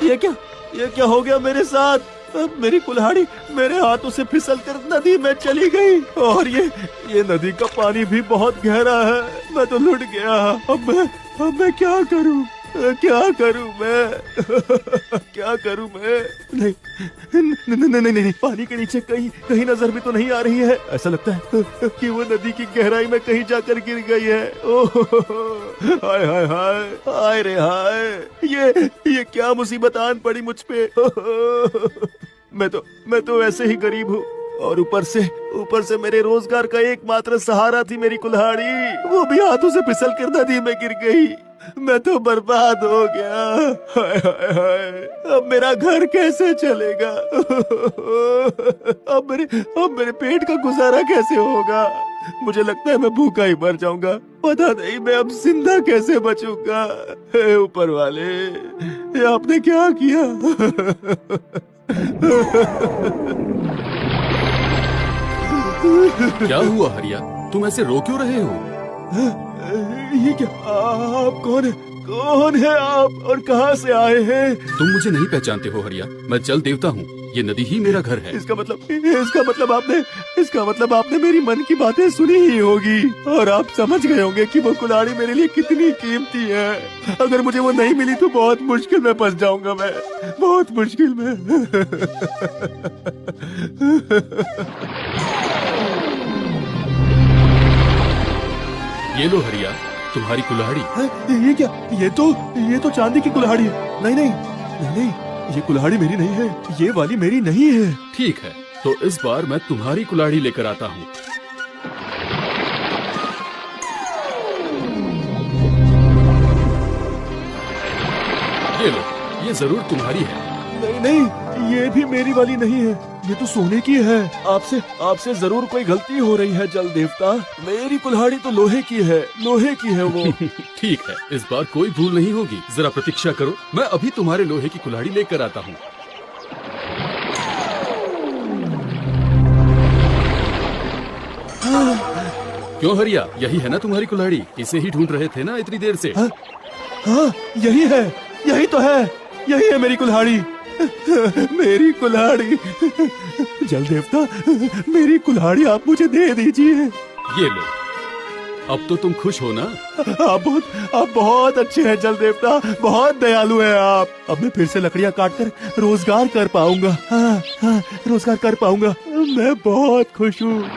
ये क्या हो गया मेरे साथ? मेरी कुल्हाड़ी मेरे हाथों से फिसलकर नदी में चली गई और ये नदी का पानी भी बहुत गहरा है। मैं तो लुट गया। अब मैं क्या करूं? क्या करूं मैं? क्या करूं मैं? नहीं नहीं नहीं नहीं, पानी के नीचे कहीं नजर भी तो नहीं आ रही है। ऐसा लगता है कि वो नदी की गहराई में कहीं जाकर गिर गई है। ओह हाय हाय हाय हाय रे हाय, ये क्या मुसीबत आन पड़ी मुझ पे। मैं तो वैसे ही गरीब हूँ और ऊपर से मेरे रोजगार का एकमात्र सहारा थी मेरी कुल्हाड़ी, वो भी हाथों से फिसल कर नदी में गिर गई। मैं तो बर्बाद हो गया। हाय हाय हाय, अब मेरा घर कैसे चलेगा? अब मेरे पेट का गुजारा कैसे होगा? मुझे लगता है मैं भूखा ही मर जाऊंगा। पता नहीं मैं अब जिंदा कैसे बचूंगा। हे ऊपर वाले, ये आपने क्या किया? क्या हुआ हरिया, तुम ऐसे रो क्यों रहे हो? ये क्या? आप कौन है आप और कहाँ से आए हैं? तुम मुझे नहीं पहचानते हो हरिया, मैं जल देवता हूँ। ये नदी ही मेरा घर है। इसका मतलब आपने मेरी मन की बातें सुनी ही होगी और आप समझ गए होंगे कि वो कुल्हाड़ी मेरे लिए कितनी कीमती है। अगर मुझे वो नहीं मिली तो बहुत मुश्किल में फंस जाऊंगा मैं, बहुत मुश्किल में। ये लो हरिया, तुम्हारी कुल्हाड़ी। ये क्या? ये तो चांदी की कुल्हाड़ी है। नहीं, ये कुल्हाड़ी मेरी नहीं है। ये वाली मेरी नहीं है। ठीक है, तो इस बार मैं तुम्हारी कुल्हाड़ी लेकर आता हूँ। ये लो, ये जरूर तुम्हारी है। नहीं, ये भी मेरी वाली नहीं है। ये तो सोने की है। आपसे जरूर कोई गलती हो रही है जल देवता। मेरी कुल्हाड़ी तो लोहे की है वो। ठीक है, इस बार कोई भूल नहीं होगी। जरा प्रतीक्षा करो, मैं अभी तुम्हारे लोहे की कुल्हाड़ी लेकर आता हूँ। क्यों हरिया, यही है ना तुम्हारी कुल्हाड़ी? इसे ही ढूंढ रहे थे ना इतनी देर से? हाँ, यही तो है। यही है मेरी कुल्हाड़ी। मेरी कुल्हाड़ी। जल देवता, मेरी कुल्हाड़ी आप मुझे दे दीजिए। ये लो, अब तो तुम खुश हो ना? आप बहुत अच्छे हैं जल देवता, बहुत दयालु हैं आप। अब मैं फिर से लकड़ियाँ काटकर रोजगार कर पाऊंगा। हाँ, रोजगार कर पाऊंगा। मैं बहुत खुश हूँ।